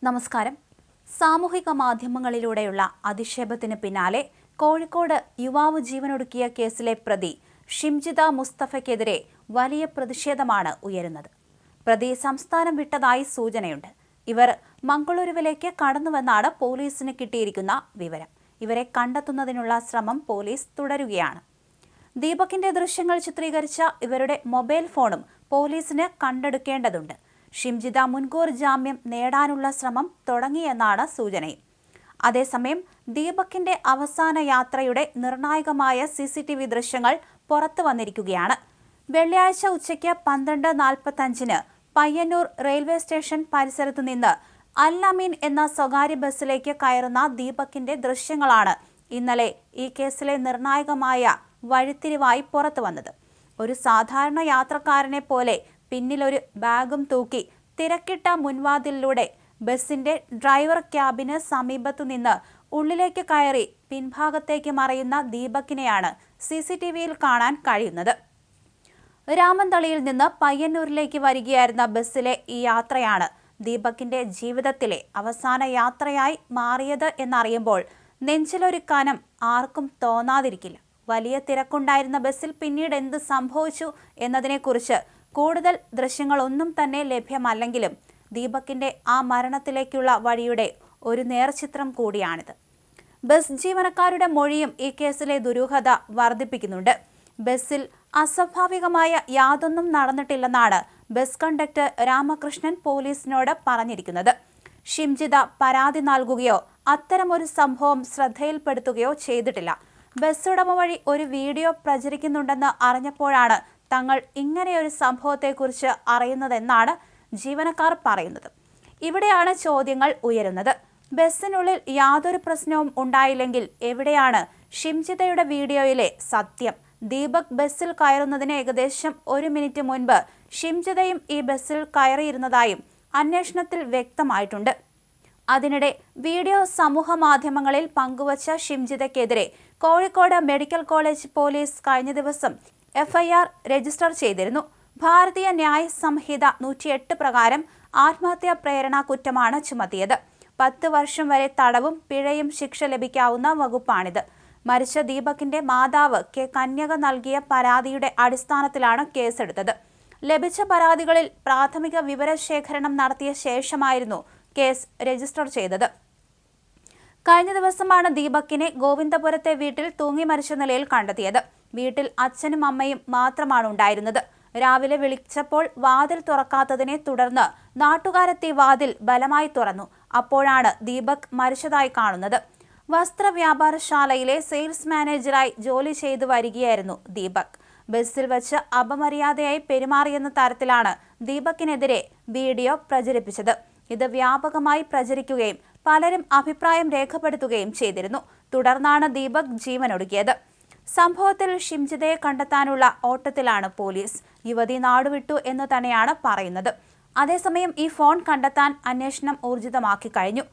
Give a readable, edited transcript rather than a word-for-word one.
നമസ്കാരം. സാമൂഹിക മാധ്യമങ്ങളിലൂടെയുള്ള അധിക്ഷേപത്തിന് പിന്നാലെ കോഴിക്കോട് യുവാവ് ജീവനൊടുക്കിയ കേസിലെ പ്രതി ഷിംജിത മുസ്തഫയ്ക്കെതിരെ വലിയ പ്രതിഷേധമാണ് ഉയരുന്നത്. പ്രതി സംസ്ഥാനം വിട്ടതായി സൂചനയുണ്ട്. ഇവർ മംഗളൂരുവിലേക്ക് കടന്നുവെന്നാണ് പോലീസിന് കിട്ടിയിരിക്കുന്ന വിവരം. ഇവരെ കണ്ടെത്തുന്നതിനുള്ള ശ്രമം പോലീസ് തുടരുകയാണ്. ദീപകിന്റെ ദൃശ്യങ്ങൾ ചിത്രീകരിച്ച ഇവരുടെ മൊബൈൽ ഫോണും പോലീസിന് കണ്ടെടുക്കേണ്ടതുണ്ട്. ഷിംജിത മുൻകൂർ ജാമ്യം നേടാനുള്ള ശ്രമം തുടങ്ങിയെന്നാണ് സൂചനയും. അതേസമയം ദീപകിന്റെ അവസാന യാത്രയുടെ നിർണായകമായ CCTV ദൃശ്യങ്ങൾ പുറത്തു വന്നിരിക്കുകയാണ്. വെള്ളിയാഴ്ച ഉച്ചയ്ക്ക് 12:45 പയ്യന്നൂർ റെയിൽവേ സ്റ്റേഷൻ പരിസരത്തു നിന്ന് അൽ അമീൻ എന്ന സ്വകാര്യ ബസ്സിലേക്ക് കയറുന്ന ദീപകിന്റെ ദൃശ്യങ്ങളാണ് ഇന്നലെ ഈ കേസിലെ നിർണായകമായ വഴിത്തിരിവായി പുറത്തു വന്നത്. ഒരു സാധാരണ യാത്രക്കാരനെ പോലെ പിന്നിലൊരു ബാഗും തൂക്കി തിരക്കിട്ട മുൻവാതിലിലൂടെ ബസിന്റെ ഡ്രൈവർ ക്യാബിന് സമീപത്തു നിന്ന് ഉള്ളിലേക്ക് കയറി പിൻഭാഗത്തേക്ക് മറയുന്ന ദീപകിനെയാണ് CCTVയിൽ കാണാൻ കഴിയുന്നത്. രാമന്തളിയിൽ നിന്ന് പയ്യന്നൂരിലേക്ക് വരികയായിരുന്ന ബസ്സിലെ ഈ യാത്രയാണ് ദീപകിന്റെ ജീവിതത്തിലെ അവസാന യാത്രയായി മാറിയത് എന്നറിയുമ്പോൾ നെഞ്ചിലൊരു കനം ആർക്കും തോന്നാതിരിക്കില്ല. വലിയ തിരക്കുണ്ടായിരുന്ന ബസ്സിൽ പിന്നീട് എന്ത് സംഭവിച്ചു എന്നതിനെക്കുറിച്ച് കൂടുതൽ ദൃശ്യങ്ങളൊന്നും തന്നെ ലഭ്യമല്ലെങ്കിലും ദീപകിന്റെ ആ മരണത്തിലേക്കുള്ള വഴിയുടെ ഒരു നേർചിത്രം കൂടിയാണിത്. ബസ് ജീവനക്കാരുടെ മൊഴിയും ഈ കേസിലെ ദുരൂഹത വർദ്ധിപ്പിക്കുന്നുണ്ട്. ബസ്സിൽ അസ്വാഭാവികമായ യാതൊന്നും നടന്നിട്ടില്ലെന്നാണ് ബസ് കണ്ടക്ടർ രാമകൃഷ്ണൻ പോലീസിനോട് പറഞ്ഞിരിക്കുന്നത്. ഷിംജിത പരാതി നൽകുകയോ അത്തരമൊരു സംഭവം ശ്രദ്ധയിൽപ്പെടുത്തുകയോ ചെയ്തിട്ടില്ല. ബസ് ഉടമ വഴി ഒരു വീഡിയോ പ്രചരിക്കുന്നുണ്ടെന്ന് അറിഞ്ഞപ്പോഴാണ് തങ്ങൾ ഇങ്ങനെയൊരു സംഭവത്തെക്കുറിച്ച് അറിയുന്നതെന്നാണ് ജീവനക്കാർ പറയുന്നത്. ഇവിടെയാണ് ചോദ്യങ്ങൾ ഉയരുന്നത്. ബസ്സിനുള്ളിൽ യാതൊരു പ്രശ്നവും ഉണ്ടായില്ലെങ്കിൽ എവിടെയാണ് ഷിംജിതയുടെ വീഡിയോയിലെ സത്യം? ദീപക് ബസ്സിൽ കയറുന്നതിന് ഏകദേശം 1 മിനിറ്റ് മുൻപ് ഷിംജിതയും ഈ ബസ്സിൽ കയറിയിരുന്നതായും അന്വേഷണത്തിൽ വ്യക്തമായിട്ടുണ്ട്. അതിനിടെ വീഡിയോ സമൂഹ മാധ്യമങ്ങളിൽ പങ്കുവച്ച ഷിംജിതയ്ക്കെതിരെ കോഴിക്കോട് മെഡിക്കൽ കോളേജ് പോലീസ് കഴിഞ്ഞ ദിവസം FIR രജിസ്റ്റർ ചെയ്തിരുന്നു. ഭാരതീയ ന്യായ സംഹിത 108 പ്രകാരം ആത്മഹത്യാ പ്രേരണ കുറ്റമാണ് ചുമത്തിയത്. 10 വർഷം വരെ തടവും പിഴയും ശിക്ഷ ലഭിക്കാവുന്ന വകുപ്പാണിത്. മരിച്ച ദീപകിന്റെ മാതാവ് K കന്യക നൽകിയ പരാതിയുടെ അടിസ്ഥാനത്തിലാണ് കേസെടുത്തത്. ലഭിച്ച പരാതികളിൽ പ്രാഥമിക വിവരശേഖരണം നടത്തിയ ശേഷമായിരുന്നു കേസ് രജിസ്റ്റർ ചെയ്തത്. കഴിഞ്ഞ ദിവസമാണ് ദീപകിനെ ഗോവിന്ദപുരത്തെ വീട്ടിൽ തൂങ്ങി മരിച്ച നിലയിൽ കണ്ടെത്തിയത്. വീട്ടിൽ അച്ഛനും അമ്മയും മാത്രമാണ് ഉണ്ടായിരുന്നത്. രാവിലെ വിളിച്ചപ്പോൾ വാതിൽ തുറക്കാത്തതിനെ തുടർന്ന് നാട്ടുകാരെത്തി വാതിൽ ബലമായി തുറന്നു. അപ്പോഴാണ് ദീപക് മരിച്ചതായി കാണുന്നത്. വസ്ത്രവ്യാപാരശാലയിലെ സെയിൽസ് മാനേജറായി ജോലി ചെയ്തു വരികയായിരുന്നു ദീപക്. ബസ്സിൽ വെച്ച് അപമര്യാദയായി പെരുമാറിയെന്ന തരത്തിലാണ് ദീപകിനെതിരെ വീഡിയോ പ്രചരിപ്പിച്ചത്. ഇത് വ്യാപകമായി പ്രചരിക്കുകയും പലരും അഭിപ്രായം രേഖപ്പെടുത്തുകയും ചെയ്തിരുന്നു. തുടർന്നാണ് ദീപക് ജീവനൊടുക്കിയത്. സംഭവത്തിൽ ഷിംജിതയെ കണ്ടെത്താനുള്ള ഓട്ടത്തിലാണ് പോലീസ്. യുവതി നാടുവിട്ടു എന്ന് തന്നെയാണ് പറയുന്നത്. അതേസമയം ഈ ഫോൺ കണ്ടെത്താൻ അന്വേഷണം ഊർജിതമാക്കി കഴിഞ്ഞു.